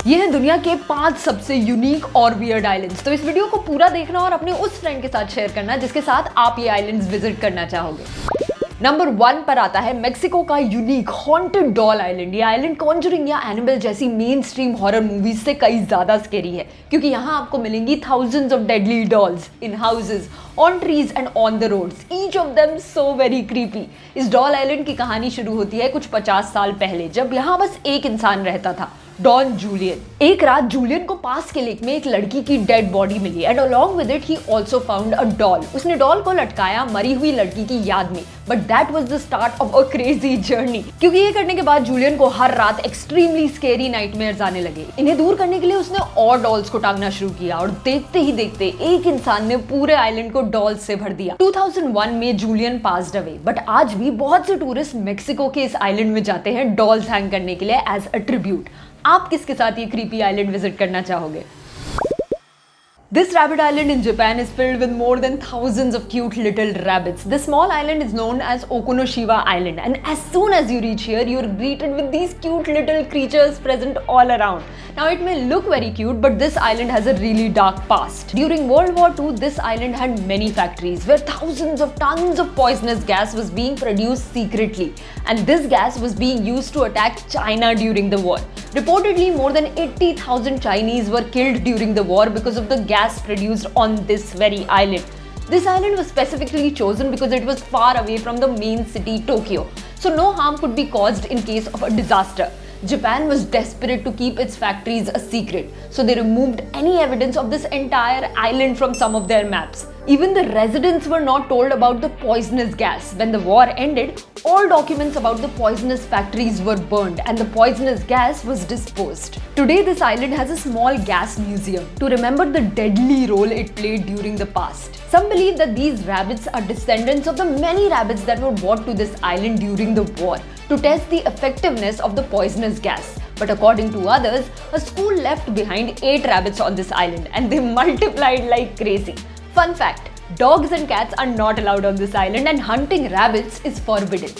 ये है दुनिया के 5 सबसे यूनिक और वियर्ड आइलैंड्स। तो इस वीडियो को पूरा देखना और अपने उस फ्रेंड के साथ शेयर करना जिसके साथ आप ये आइलैंड्स विजिट करना चाहोगे। नंबर 1 पर आता है मेक्सिको का यूनिक हॉन्टेड डॉल आइलैंड। ये आइलैंड कॉन्जरिंग या एनिमल जैसी मेन स्ट्रीम हॉरर मूवीज से कई ज्यादा स्केरी है, क्योंकि यहाँ आपको मिलेंगी thousands of deadly dolls in houses, on trees and on the roads, each of them so very creepy. इस डॉल आइलैंड की कहानी शुरू होती है कुछ 50 साल पहले, जब यहाँ बस एक इंसान रहता था, डॉन जूलियन। एक रात जूलियन को पास के लेक में एक लड़की की डेड बॉडी मिली and along with it he also found a doll. उसने डॉल को लटकाया मरी हुई लड़की की याद में, but that was the start of a crazy journey, क्योंकि ये करने के बाद जूलियन को हर रात एक्सट्रीमली स्केरी नाइटमेयर्स आने लगे। इन्हें दूर करने के लिए उसने और डॉल्स को टांगना शुरू किया और देखते ही देखते एक इंसान ने पूरे आइलैंड को डॉल्स से भर दिया। 2001 में जूलियन पास्ड अवे, बट आज भी बहुत से टूरिस्ट मेक्सिको के इस आइलैंड में जाते हैं डॉल्स हैंग करने के लिए एज अ ट्रिब्यूट। आप किसके साथ ये क्रीपी आइलैंड विजिट करना चाहोगे? This rabbit island in Japan is filled with more than thousands of cute little rabbits. This small island is known as Okunoshiba Island, and as soon as you reach here, you're greeted with these cute little creatures present all around. Now it may look very cute, but this island has a really dark past. During World War II, this island had many factories where thousands of tons of poisonous gas was being produced secretly, and this gas was being used to attack China during the war. Reportedly, more than 80,000 Chinese were killed during the war because of the gas produced on this very island. This island was specifically chosen because it was far away from the main city, Tokyo, so no harm could be caused in case of a disaster. Japan was desperate to keep its factories a secret, so they removed any evidence of this entire island from some of their maps. Even the residents were not told about the poisonous gas. When the war ended, all documents about the poisonous factories were burned and the poisonous gas was disposed. Today, this island has a small gas museum to remember the deadly role it played during the past. Some believe that these rabbits are descendants of the many rabbits that were brought to this island during the war to test the effectiveness of the poisonous gas. But according to others, a school left behind 8 rabbits on this island and they multiplied like crazy. Fun fact, dogs and cats are not allowed on this island and hunting rabbits is forbidden.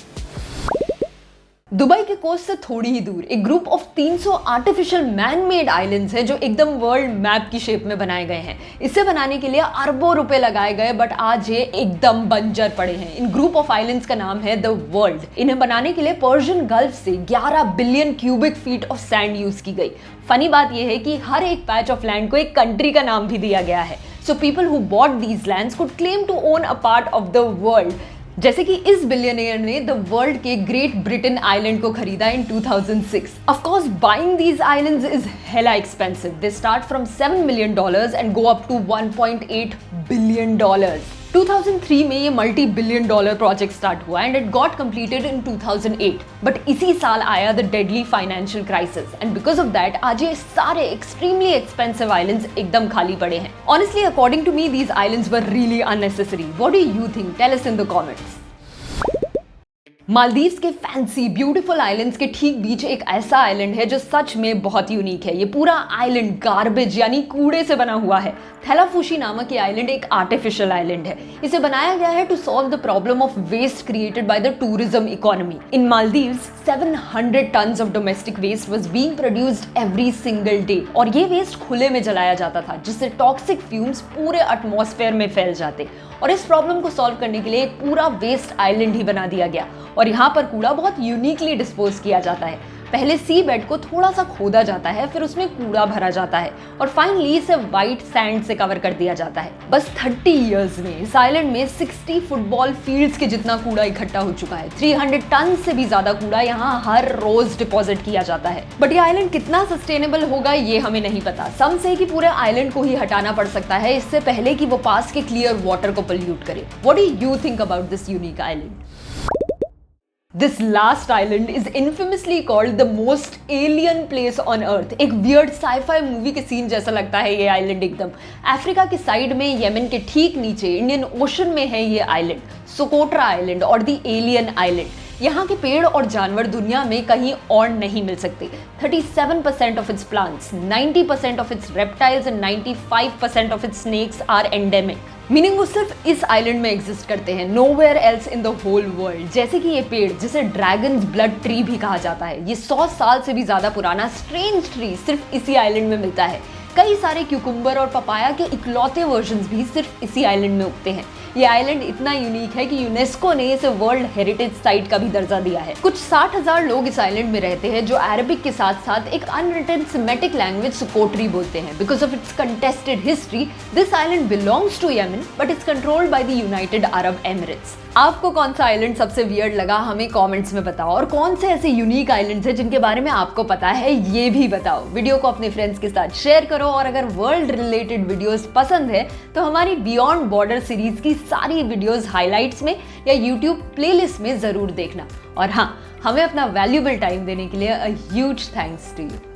Dubai के coast से थोड़ी ही दूर एक group of 300 artificial man made islands हैं जो एकदम world map की shape में बनाए गए हैं। इसे बनाने के लिए अरबों रुपए लगाए गए, बट आज ये एकदम बंजर पड़े हैं। इन ग्रुप ऑफ आइलैंड्स का नाम है द वर्ल्ड। इन्हें बनाने के लिए पर्शियन गल्फ से 11 billion cubic feet of sand use की गई। फनी बात यह है कि हर एक पैच ऑफ लैंड को एक कंट्री का नाम भी दिया गया है, so people who bought these lands could claim to own a part of the world. जैसे कि इस बिलियनियर ने द वर्ल्ड के ग्रेट ब्रिटेन आइलैंड को खरीदा इन 2006। Of course, buying these islands is hella expensive. They start from $7 million and go up to $1.8 billion. 2003 में ये multi billion dollar project start हुआ and it got completed in 2008, but इसी साल आया the deadly financial crisis and because of that आज ये सारे extremely expensive islands एकदम खाली पड़े हैं। Honestly, according to me, these islands were really unnecessary. What do you think? Tell us in the comments. Maldives के फैंसी ब्यूटीफुल आइलैंड्स के ठीक बीच एक ऐसा आइलैंड है जो सच में बहुत यूनिक है। ये पूरा आइलैंड गार्बेज यानी कूड़े से बना हुआ है। थैलाफूशी नामक ये आइलैंड एक आर्टिफिशियल आइलैंड है। इसे बनाया गया है to solve the problem of waste created by the tourism economy. In Maldives 700 tons of domestic waste was being produced every single day, और ये वेस्ट खुले में जलाया जाता था जिससे टॉक्सिक फ्यूम्स पूरे एटमॉस्फेयर में फैल जाते। और इस प्रॉब्लम को सॉल्व करने के लिए एक पूरा वेस्ट आइलैंड ही बना दिया गया, और यहाँ पर कूड़ा बहुत यूनिकली डिस्पोज किया जाता है। पहले सी बेड को थोड़ा सा खोदा जाता है, फिर उसमें कूड़ा भरा जाता है और फाइनली इसे व्हाइट सैंड से कवर कर दिया जाता है। बस 30 इयर्स में इस आइलैंड में 60 फुटबॉल फील्ड्स के जितना कूड़ा इकट्ठा हो चुका है। 300 टन से भी ज्यादा कूड़ा यहाँ हर रोज डिपॉजिट किया जाता है। बट ये आइलैंड कितना सस्टेनेबल होगा ये हमें नहीं पता। सम से कि पूरे आइलैंड को ही हटाना पड़ सकता है इससे पहले कि वो पास के क्लियर वाटर को पोल्यूट करे। What do you think about this unique island? This last island is infamously called the most alien place on earth. एक weird sci-fi मूवी के सीन जैसा लगता है ये आइलैंड एकदम। अफ्रीका के साइड में यमन के ठीक नीचे इंडियन ओशन में है ये आइलैंड, सोकोट्रा आइलैंड और द एलियन आइलैंड। यहाँ के पेड़ और जानवर दुनिया में कहीं और नहीं मिल सकते। 37% of its plants, 90% of its reptiles and 95% of its snakes are endemic. Meaning वो सिर्फ इस आइलैंड में एग्जिस्ट करते हैं, nowhere else in the whole world. जैसे कि ये पेड़, जिसे ड्रैगन्स ब्लड ट्री भी कहा जाता है, ये 100 साल से भी ज्यादा पुराना स्ट्रेंज ट्री सिर्फ इसी आइलैंड में मिलता है। कई सारे क्यूकुम्बर और पपाया के इकलौते वर्जन्स भी सिर्फ इसी आइलैंड में उगते हैं। ये आइलैंड इतना यूनिक है कि यूनेस्को ने इसे वर्ल्ड हेरिटेज साइट का भी दर्जा दिया है। कुछ 60,000 लोग इस आइलैंड में रहते हैं जो अरबिक के साथ साथ एक अनरिटन सेमेटिक लैंग्वेज सुकोटरी बोलते हैं। Because of its contested history, this island belongs to Yemen but it's controlled by the United Arab Emirates. आपको कौन सा आइलैंड सबसे वियर्ड लगा हमें कमेंट्स में बताओ, और कौन से ऐसे यूनिक आइलैंड्स हैं जिनके बारे में आपको पता है ये भी बताओ। वीडियो को अपने फ्रेंड्स के साथ शेयर करो, और अगर वर्ल्ड रिलेटेड वीडियोस पसंद है तो हमारी बियॉन्ड बॉर्डर सीरीज की सारी वीडियोस हाइलाइट्स में या यूट्यूब प्लेलिस्ट में जरूर देखना। और हाँ, हमें अपना वैल्यूएबल टाइम देने के लिए a huge thanks to you.